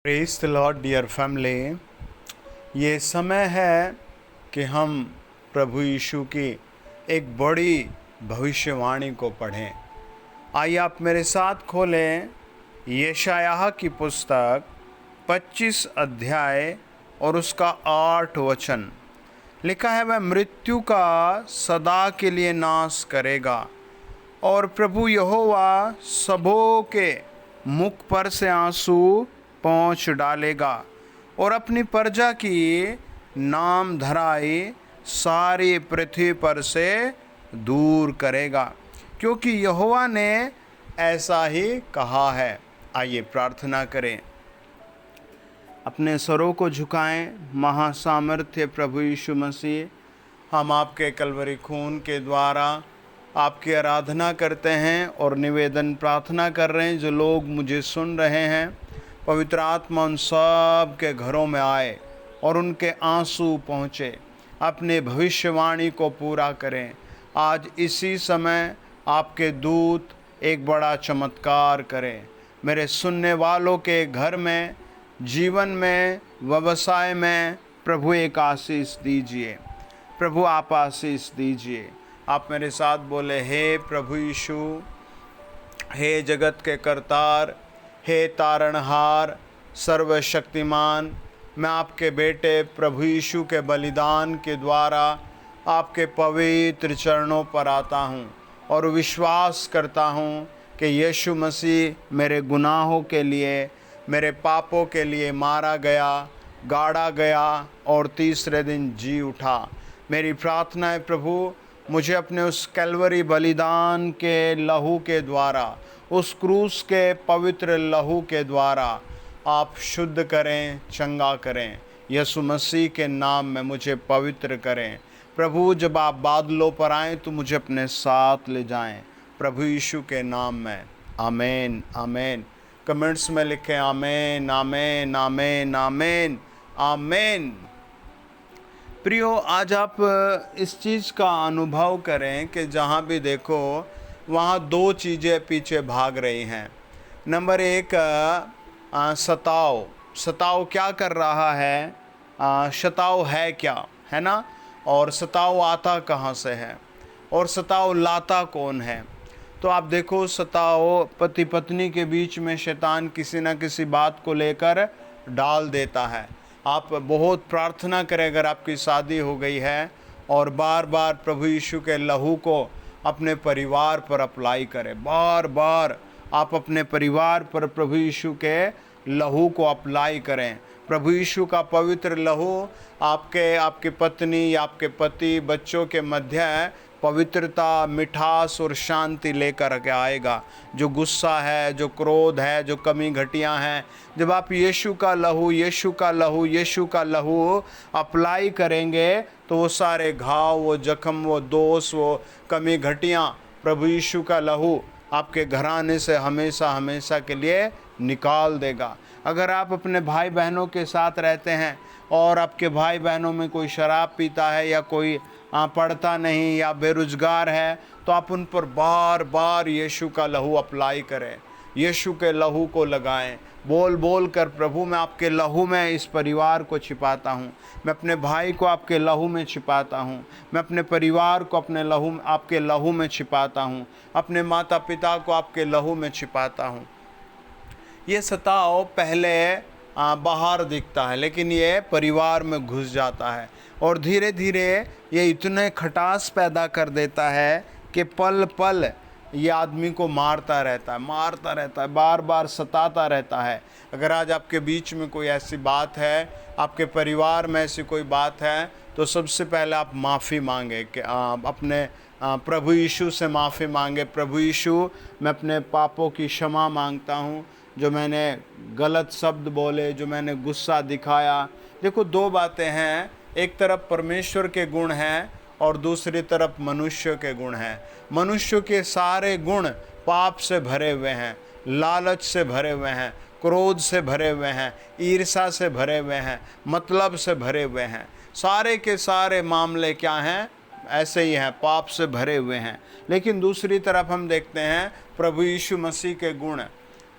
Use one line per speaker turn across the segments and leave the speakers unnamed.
Praise the lord dear family. ये समय है कि हम प्रभु यीशु की एक बड़ी भविष्यवाणी को पढ़ें। आइए आप मेरे साथ खोलें यशायाह की पुस्तक 25 अध्याय और उसका 8 वचन। लिखा है, वह मृत्यु का सदा के लिए नाश करेगा और प्रभु यहोवा सबों के मुख पर से आंसू पोंछ डालेगा और अपनी प्रजा की नाम धराई सारी पृथ्वी पर से दूर करेगा, क्योंकि यहोवा ने ऐसा ही कहा है। आइए प्रार्थना करें। अपने सरों को झुकाएं। महासामर्थ्य प्रभु यीशु मसीह, हम आपके कलवरी खून के द्वारा आपकी आराधना करते हैं और निवेदन प्रार्थना कर रहे हैं। जो लोग मुझे सुन रहे हैं, पवित्र आत्मा उन सब के घरों में आए और उनके आंसू पहुँचे, अपने भविष्यवाणी को पूरा करें। आज इसी समय आपके दूत एक बड़ा चमत्कार करें। मेरे सुनने वालों के घर में, जीवन में, व्यवसाय में प्रभु एक आशीष दीजिए। प्रभु आप आशीष दीजिए। आप मेरे साथ बोले, हे प्रभु यीशु, हे जगत के करतार, हे तारणहार, सर्वशक्तिमान, मैं आपके बेटे प्रभु यीशु के बलिदान के द्वारा आपके पवित्र चरणों पर आता हूँ और विश्वास करता हूँ कि यीशु मसीह मेरे गुनाहों के लिए, मेरे पापों के लिए मारा गया, गाड़ा गया और तीसरे दिन जी उठा। मेरी प्रार्थना है प्रभु, मुझे अपने उस कैलवरी बलिदान के लहू के द्वारा, उस क्रूस के पवित्र लहू के द्वारा आप शुद्ध करें, चंगा करें। यीशु मसीह के नाम में मुझे पवित्र करें। प्रभु, जब आप बादलों पर आएँ तो मुझे अपने साथ ले जाएं। प्रभु यीशु के नाम में आमीन, आमीन। कमेंट्स में लिखें आमीन, आमीन, आमीन, आमीन, आमीन। प्रियो, आज आप इस चीज़ का अनुभव करें कि जहाँ भी देखो वहाँ दो चीज़ें पीछे भाग रही हैं। नंबर एक, सताव क्या कर रहा है, सताव है क्या, है ना। और सताव आता कहाँ से है और सताव लाता कौन है। तो आप देखो, सताव पति पत्नी के बीच में शैतान किसी न किसी बात को लेकर डाल देता है। आप बहुत प्रार्थना करें अगर आपकी शादी हो गई है और बार बार प्रभु यीशु के लहू को अपने परिवार पर अप्लाई करें। बार बार आप अपने परिवार पर प्रभु यीशु के लहू को अप्लाई करें। प्रभु यीशु का पवित्र लहू आपके पत्नी, आपके पति, बच्चों के मध्य पवित्रता, मिठास और शांति लेकर के आएगा। जो गुस्सा है, जो क्रोध है, जो कमी घटियाँ हैं, जब आप यीशु का लहू अप्लाई करेंगे तो वो सारे घाव, वो जख्म, वो दोष, वो कमी घटियाँ प्रभु यीशु का लहू आपके घराने से हमेशा हमेशा के लिए निकाल देगा। अगर आप अपने भाई बहनों के साथ रहते हैं और आपके भाई बहनों में कोई शराब पीता है या कोई पढ़ता नहीं या बेरोजगार है, तो आप उन पर बार बार यीशु का लहू अप्लाई करें, यीशु के लहू को लगाएं। बोल बोल कर, प्रभु मैं आपके लहू में इस परिवार को छिपाता हूँ, मैं अपने भाई को आपके लहू में छिपाता हूँ, मैं अपने परिवार को आपके लहू में छिपाता हूँ, अपने माता पिता को आपके लहू में छिपाता हूँ। ये सताव पहले बाहर दिखता है, लेकिन ये परिवार में घुस जाता है और धीरे धीरे ये इतने खटास पैदा कर देता है कि पल पल ये आदमी को मारता रहता है, बार बार सताता रहता है। अगर आज आपके बीच में कोई ऐसी बात है, आपके परिवार में ऐसी कोई बात है, तो सबसे पहले आप माफ़ी मांगे कि अपने प्रभु यीशु से माफ़ी मांगे। प्रभु यीशु, मैं अपने पापों की क्षमा मांगता हूँ, जो मैंने गलत शब्द बोले, जो मैंने गुस्सा दिखाया। देखो, दो बातें हैं, एक तरफ परमेश्वर के गुण हैं और दूसरी तरफ मनुष्य के गुण हैं। मनुष्य के सारे गुण पाप से भरे हुए हैं, लालच से भरे हुए हैं, क्रोध से भरे हुए हैं, ईर्ष्या से भरे हुए हैं, मतलब से भरे हुए हैं। सारे के सारे मामले क्या हैं, ऐसे ही हैं, पाप से भरे हुए हैं। लेकिन दूसरी तरफ हम देखते हैं प्रभु यीशु मसीह के गुण।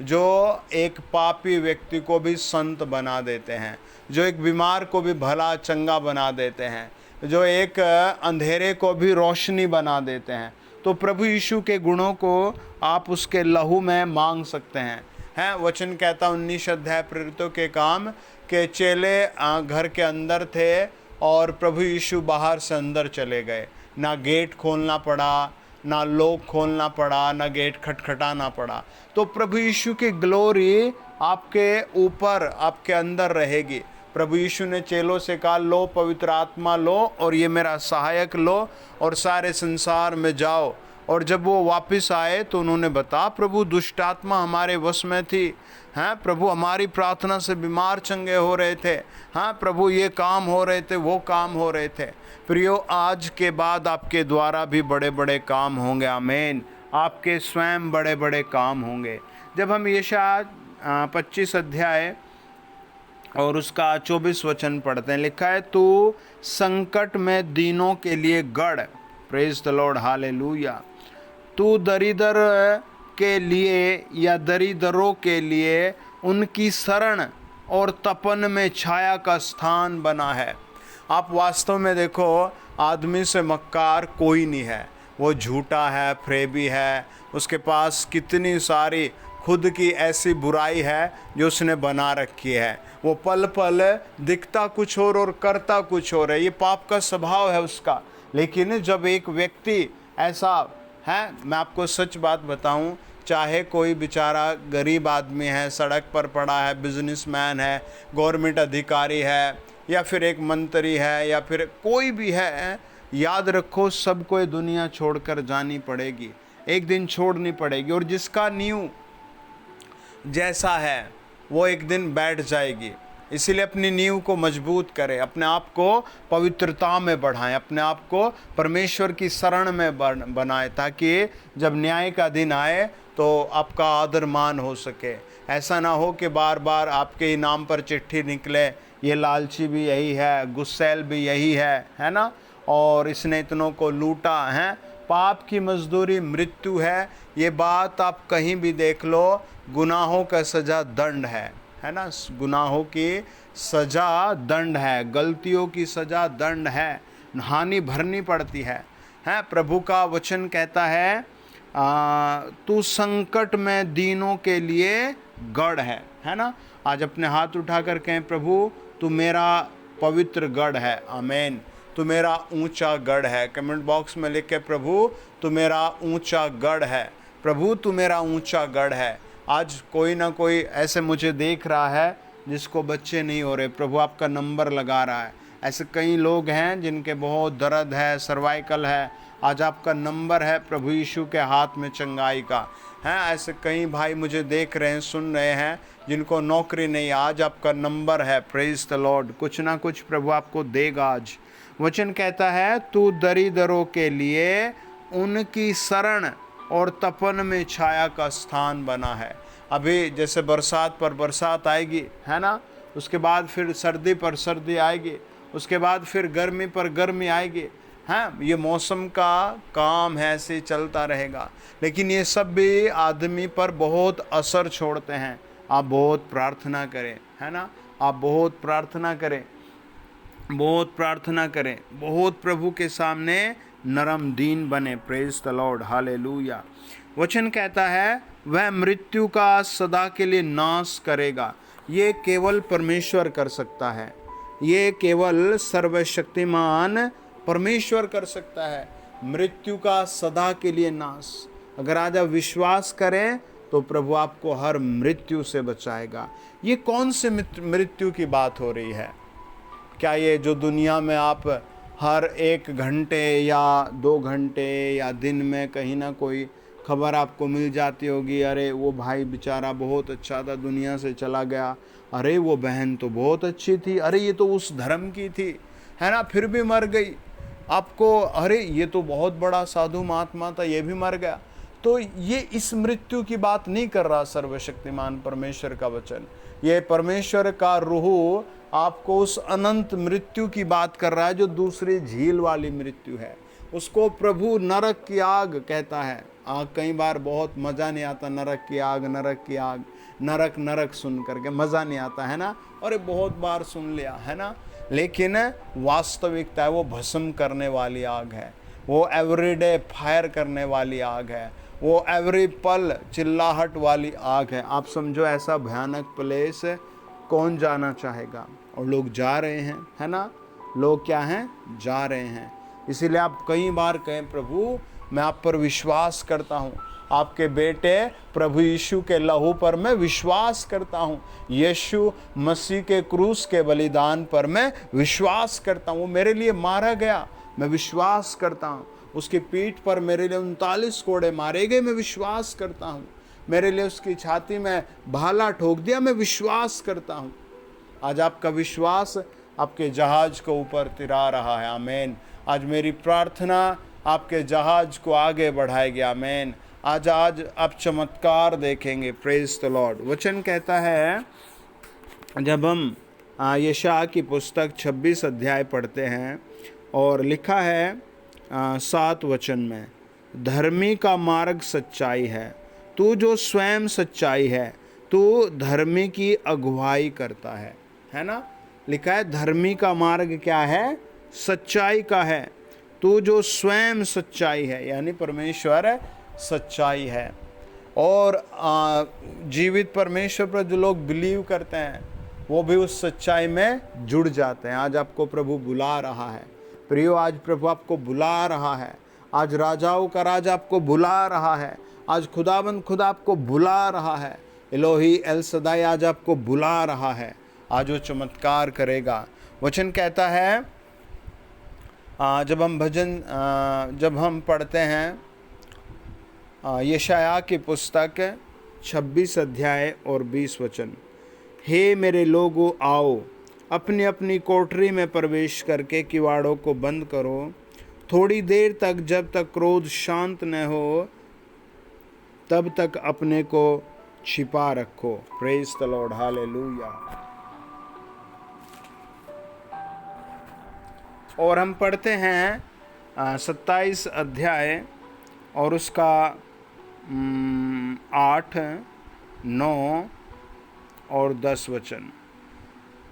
जो एक पापी व्यक्ति को भी संत बना देते हैं, जो एक बीमार को भी भला चंगा बना देते हैं, जो एक अंधेरे को भी रोशनी बना देते हैं। तो प्रभु यीशु के गुणों को आप उसके लहू में मांग सकते हैं। वचन कहता 19 अध्याय प्रेरितों के काम के चेले घर के अंदर थे और प्रभु यीशु बाहर से अंदर चले गए। ना गेट खोलना पड़ा, ना लोग खोलना पड़ा, ना गेट खटखटाना पड़ा। तो प्रभु यीशु की ग्लोरी आपके ऊपर, आपके अंदर रहेगी। प्रभु यीशु ने चेलों से कहा, लो पवित्र आत्मा लो और ये मेरा सहायक लो और सारे संसार में जाओ। और जब वो वापस आए तो उन्होंने बताया, प्रभु दुष्ट आत्मा हमारे वश में थी। हाँ प्रभु, हमारी प्रार्थना से बीमार चंगे हो रहे थे। हाँ प्रभु, ये काम हो रहे थे, वो काम हो रहे थे। प्रियो, आज के बाद आपके द्वारा भी बड़े बड़े काम होंगे। आमीन। आपके स्वयं बड़े बड़े काम होंगे। जब हम यशायाह 25 अध्याय और उसका 24 वचन पढ़ते हैं, लिखा है, तू संकट में दीनों के लिए गढ़, प्रेज द लॉर्ड, हालेलुया। तू दरिद्र के लिए या दरिद्रों के लिए उनकी शरण और तपन में छाया का स्थान बना है। आप वास्तव में देखो, आदमी से मक्कार कोई नहीं है। वो झूठा है, फ्रेबी है, उसके पास कितनी सारी खुद की ऐसी बुराई है जो उसने बना रखी है। वो पल पल दिखता कुछ और करता कुछ और है। ये पाप का स्वभाव है उसका। लेकिन जब एक व्यक्ति ऐसा है, मैं आपको सच बात बताऊं, चाहे कोई बेचारा गरीब आदमी है, सड़क पर पड़ा है, बिजनेसमैन है, गवर्नमेंट अधिकारी है, या फिर एक मंत्री है, या फिर कोई भी है, याद रखो सबको ये दुनिया छोड़कर जानी पड़ेगी, एक दिन छोड़नी पड़ेगी। और जिसका नींव जैसा है वो एक दिन बैठ जाएगी। इसीलिए अपनी नींव को मजबूत करें, अपने आप को पवित्रता में बढ़ाएं, अपने आप को परमेश्वर की शरण में बनाएं, ताकि जब न्याय का दिन आए तो आपका आदर मान हो सके। ऐसा ना हो कि बार बार आपके ही नाम पर चिट्ठी निकले, ये लालची भी यही है, गुस्सैल भी यही है ना, और इसने इतनों को लूटा है। पाप की मजदूरी मृत्यु है। ये बात आप कहीं भी देख लो, गुनाहों का सज़ा दंड है ना। गुनाहों की सज़ा दंड है, गलतियों की सज़ा दंड है, हानि भरनी पड़ती है। प्रभु का वचन कहता है, तू संकट में दीनों के लिए गढ़ है ना। आज अपने हाथ उठाकर कहें, प्रभु तू मेरा पवित्र गढ़ है। आमीन। तू मेरा ऊंचा गढ़ है। कमेंट बॉक्स में लिख के, प्रभु तू मेरा ऊंचा गढ़ है, प्रभु तू मेरा ऊंचा गढ़ है। आज कोई ना कोई ऐसे मुझे देख रहा है जिसको बच्चे नहीं हो रहे, प्रभु आपका नंबर लगा रहा है। ऐसे कई लोग हैं जिनके बहुत दर्द है, सर्वाइकल है, आज आपका नंबर है प्रभु यीशु के हाथ में चंगाई का। ऐसे कई भाई मुझे देख रहे हैं, सुन रहे हैं, जिनको नौकरी नहीं, आज आपका नंबर है। Praise the Lord. कुछ ना कुछ प्रभु आपको देगा आज। वचन कहता है, तू दरिद्रों के लिए उनकी शरण और तपन में छाया का स्थान बना है। अभी जैसे बरसात पर बरसात आएगी, है ना, उसके बाद फिर सर्दी पर सर्दी आएगी, उसके बाद फिर गर्मी पर गर्मी आएगी। ये मौसम का काम है, ऐसे चलता रहेगा। लेकिन ये सब भी आदमी पर बहुत असर छोड़ते हैं। आप बहुत प्रार्थना करें, है ना, आप बहुत प्रार्थना करें, बहुत प्रार्थना करें, बहुत प्रभु के सामने नरम दीन बने। Praise the Lord, hallelujah. वचन कहता है, वह मृत्यु का सदा के लिए नाश करेगा। ये केवल परमेश्वर कर सकता है, ये केवल सर्वशक्तिमान परमेश्वर कर सकता है। मृत्यु का सदा के लिए नाश। अगर आज आप विश्वास करें तो प्रभु आपको हर मृत्यु से बचाएगा। ये कौन से मृत्यु की बात हो रही है? क्या ये जो दुनिया में आप हर 1 घंटे या 2 घंटे या दिन में कहीं ना कोई खबर आपको मिल जाती होगी, अरे वो भाई बेचारा बहुत अच्छा था, दुनिया से चला गया, अरे वो बहन तो बहुत अच्छी थी, अरे ये तो उस धर्म की थी, है ना, फिर भी मर गई। आपको अरे ये तो बहुत बड़ा साधु महात्मा था, ये भी मर गया। तो ये इस मृत्यु की बात नहीं कर रहा सर्वशक्तिमान परमेश्वर का वचन। ये परमेश्वर का रूह आपको उस अनंत मृत्यु की बात कर रहा है, जो दूसरी झील वाली मृत्यु है। उसको प्रभु नरक की आग कहता है। कई बार बहुत मज़ा नहीं आता, नरक की आग, नरक की आग, नरक नरक सुन करके मज़ा नहीं आता है ना, और ये बहुत बार सुन लिया है ना। लेकिन वास्तविकता है वो भस्म करने वाली आग है, वो एवरीडे फायर करने वाली आग है, वो एवरी पल चिल्लाहट वाली आग है। आप समझो ऐसा भयानक प्लेस कौन जाना चाहेगा, और लोग जा रहे हैं है ना, लोग क्या हैं, जा रहे हैं। इसीलिए आप कई बार कहें प्रभु मैं आप पर विश्वास करता हूँ, आपके बेटे प्रभु यीशु के लहू पर मैं विश्वास करता हूँ, यीशु मसीह के क्रूस के बलिदान पर मैं विश्वास करता हूँ। वो मेरे लिए मारा गया, मैं विश्वास करता हूँ। उसकी पीठ पर मेरे लिए 39 कोड़े मारे गए, मैं विश्वास करता हूँ। मेरे लिए उसकी छाती में भाला ठोक दिया, मैं विश्वास करता हूँ। आज आपका विश्वास आपके जहाज को ऊपर तिरा रहा है। आमीन। आज मेरी प्रार्थना आपके जहाज को आगे बढ़ाएगी। आमीन। आज आप चमत्कार देखेंगे। Praise the Lord. वचन कहता है, जब हम यशायाह की पुस्तक 26 अध्याय पढ़ते हैं, और लिखा है 7 वचन में, धर्मी का मार्ग सच्चाई है, तू जो स्वयं सच्चाई है, तू धर्मी की अगुवाई करता है ना। लिखा है धर्मी का मार्ग क्या है, सच्चाई का है, तू जो स्वयं सच्चाई है, यानी परमेश्वर सच्चाई है। और जीवित परमेश्वर पर जो लोग बिलीव करते हैं वो भी उस सच्चाई में जुड़ जाते हैं। आज आपको प्रभु बुला रहा है प्रियो, आज प्रभु आपको बुला रहा है। आज राजाओं का राजा आपको बुला रहा है। आज खुदाबंद खुदा आपको बुला रहा है। इलोही एल सदाई आज आपको बुला रहा है। आज वो चमत्कार करेगा। वचन कहता है, जब हम पढ़ते हैं यशायाह की पुस्तक 26 अध्याय और 20 वचन, हे मेरे लोगों आओ, अपनी अपनी कोठरी में प्रवेश करके किवाड़ों को बंद करो, थोड़ी देर तक, जब तक क्रोध शांत न हो तब तक अपने को छिपा रखो। Praise the Lord, hallelujah. और हम पढ़ते हैं 27 अध्याय और उसका 8, 9 और 10 वचन,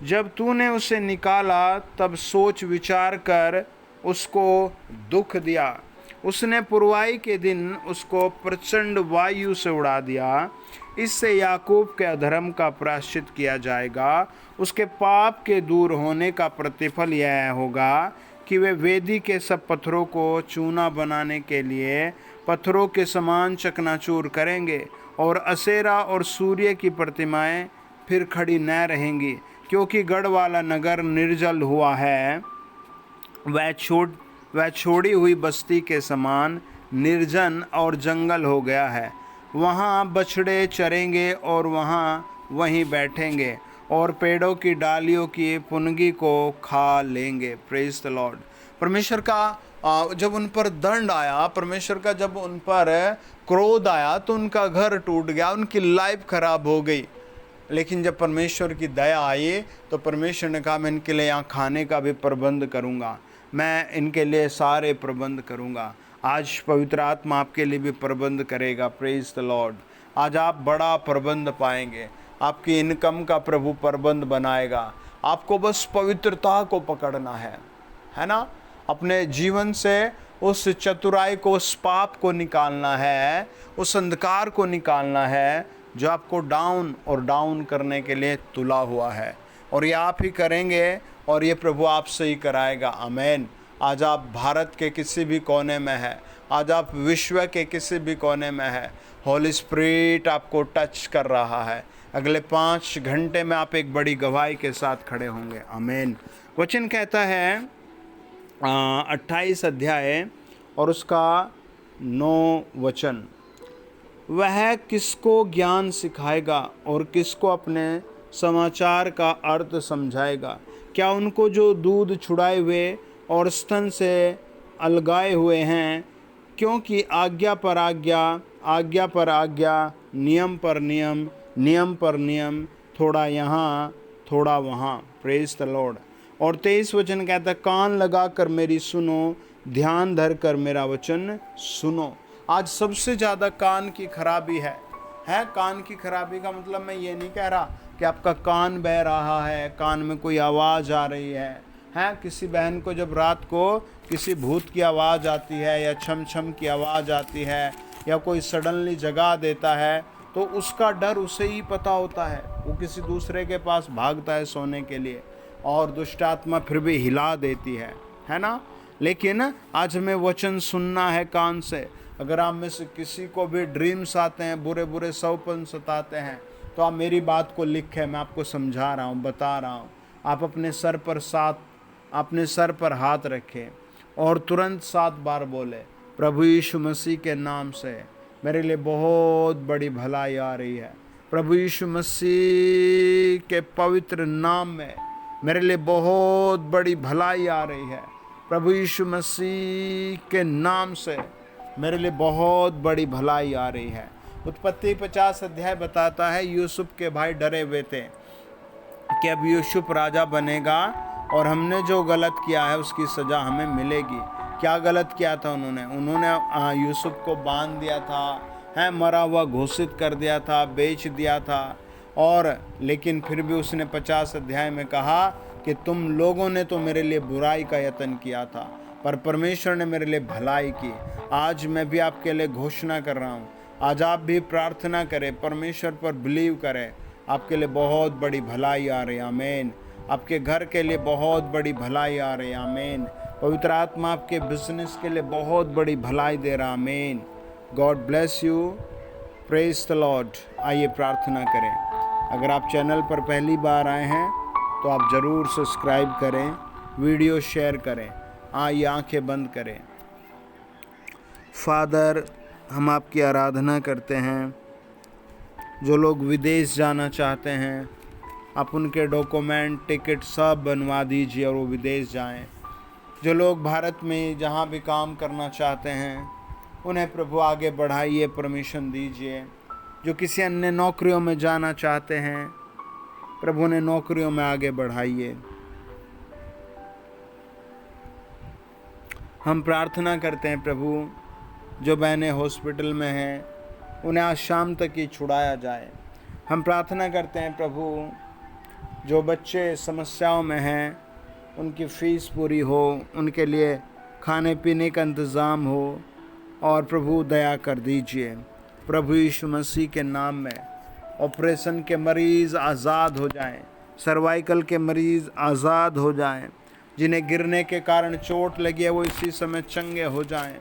जब तूने उसे निकाला तब सोच विचार कर उसको दुख दिया, उसने पुरवाई के दिन उसको प्रचंड वायु से उड़ा दिया। इससे याकूब के अधर्म का प्रायश्चित किया जाएगा, उसके पाप के दूर होने का प्रतिफल यह होगा कि वे वेदी के सब पत्थरों को चूना बनाने के लिए पत्थरों के समान चकनाचूर करेंगे, और असेरा और सूर्य की प्रतिमाएं फिर खड़ी न रहेंगी, क्योंकि गढ़ वाला नगर निर्जल हुआ है, वह छोड़ी हुई बस्ती के समान निर्जन और जंगल हो गया है। वहाँ बछड़े चरेंगे और वहीं बैठेंगे, और पेड़ों की डालियों की पुनगी को खा लेंगे। Praise the Lord. परमेश्वर का जब उन पर दंड आया, परमेश्वर का जब उन पर क्रोध आया, तो उनका घर टूट गया, उनकी लाइफ खराब हो गई। लेकिन जब परमेश्वर की दया आई तो परमेश्वर ने कहा, मैं इनके लिए यहाँ खाने का भी प्रबंध करूँगा, मैं इनके लिए सारे प्रबंध करूँगा। आज पवित्र आत्मा आपके लिए भी प्रबंध करेगा। Praise the Lord. आज आप बड़ा प्रबंध पाएंगे, आपकी इनकम का प्रभु प्रबंध बनाएगा। आपको बस पवित्रता को पकड़ना है ना। अपने जीवन से उस चतुराई को, उस पाप को निकालना है, उस अंधकार को निकालना है जो आपको डाउन करने के लिए तुला हुआ है। और ये आप ही करेंगे, और ये प्रभु आपसे ही कराएगा। आमीन। आज आप भारत के किसी भी कोने में है, आज आप विश्व के किसी भी कोने में है, होली स्पिरिट आपको टच कर रहा है। अगले 5 घंटे में आप एक बड़ी गवाही के साथ खड़े होंगे। आमीन। वचन कहता है 28 अध्याय और उसका 9 वचन, वह किसको ज्ञान सिखाएगा और किसको अपने समाचार का अर्थ समझाएगा? क्या उनको जो दूध छुड़ाए हुए और स्तन से अलगाए हुए हैं? क्योंकि आज्ञा पर आज्ञा, आज्ञा पर आज्ञा, नियम पर नियम, नियम पर नियम, थोड़ा यहाँ थोड़ा वहाँ। Praise the Lord. और 23 वचन कहता है, कान लगा कर मेरी सुनो, ध्यान धर कर मेरा वचन सुनो। आज सबसे ज़्यादा कान की खराबी है। कान की खराबी का मतलब मैं ये नहीं कह रहा कि आपका कान बह रहा है, कान में कोई आवाज़ आ रही है। किसी बहन को जब रात को किसी भूत की आवाज़ आती है या छम छम की आवाज़ आती है या कोई सडनली जगा देता है, तो उसका डर उसे ही पता होता है। वो किसी दूसरे के पास भागता है सोने के लिए, और दुष्ट आत्मा फिर भी हिला देती है ना। लेकिन आज हमें वचन सुनना है कान से। अगर आप में से किसी को भी ड्रीम्स आते हैं, बुरे बुरे सपने सताते हैं, तो आप मेरी बात को लिखें। मैं आपको समझा रहा हूँ, बता रहा हूँ। आप अपने सर पर हाथ रखें और तुरंत 7 बार बोले, प्रभु यीशु मसीह के नाम से मेरे लिए बहुत बड़ी भलाई आ रही है। प्रभु यीशु मसीह के पवित्र नाम में मेरे लिए बहुत बड़ी भलाई आ रही है। प्रभु यीशु मसीह के नाम से मेरे लिए बहुत बड़ी भलाई आ रही है। उत्पत्ति 50 अध्याय बताता है, यूसुफ के भाई डरे हुए थे कि अब यूसुफ राजा बनेगा और हमने जो गलत किया है उसकी सज़ा हमें मिलेगी। क्या गलत किया था उन्होंने यूसुफ को बांध दिया था, मरा हुआ घोषित कर दिया था, बेच दिया था। और लेकिन फिर भी उसने 50 अध्याय में कहा कि तुम लोगों ने तो मेरे लिए बुराई का यत्न किया था, पर परमेश्वर ने मेरे लिए भलाई की। आज मैं भी आपके लिए घोषणा कर रहा हूँ, आज आप भी प्रार्थना करें, परमेश्वर पर बिलीव करें, आपके लिए बहुत बड़ी भलाई आ रही है। आमीन। आपके घर के लिए बहुत बड़ी भलाई आ रही है। आमीन। पवित्र आत्मा आपके बिजनेस के लिए बहुत बड़ी भलाई दे रहा है। आमीन। God bless you. Praise the Lord. आइए प्रार्थना करें। अगर आप चैनल पर पहली बार आए हैं तो आप ज़रूर सब्सक्राइब करें, वीडियो शेयर करें। आइए आंखें बंद करें। फादर, हम आपकी आराधना करते हैं। जो लोग विदेश जाना चाहते हैं, आप उनके डॉक्यूमेंट, टिकट सब बनवा दीजिए और वो विदेश जाएं। जो लोग भारत में जहाँ भी काम करना चाहते हैं, उन्हें प्रभु आगे बढ़ाइए, परमिशन दीजिए। जो किसी अन्य नौकरियों में जाना चाहते हैं, प्रभु ने नौकरियों में आगे बढ़ाइए। हम प्रार्थना करते हैं प्रभु, जो बहनें हॉस्पिटल में हैं, उन्हें आज शाम तक ही छुड़ाया जाए। हम प्रार्थना करते हैं प्रभु, जो बच्चे समस्याओं में हैं, उनकी फ़ीस पूरी हो, उनके लिए खाने पीने का इंतज़ाम हो, और प्रभु दया कर दीजिए। प्रभु यीशु मसीह के नाम में ऑपरेशन के मरीज़ आज़ाद हो जाएं, सर्वाइकल के मरीज़ आज़ाद हो जाएं, जिन्हें गिरने के कारण चोट लगी है वो इसी समय चंगे हो जाएं,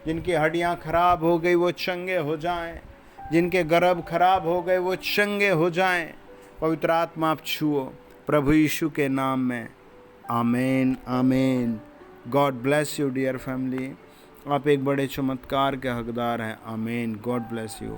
जिनकी हड्डियां खराब हो गई वो चंगे हो जाएं, जिनके गर्भ खराब हो गए वो चंगे हो जाएं। पवित्र आत्मा आप छुओ, प्रभु यीशु के नाम में। आमीन। आमीन। God bless you dear family. आप एक बड़े चमत्कार के हकदार हैं। आमीन। God bless you.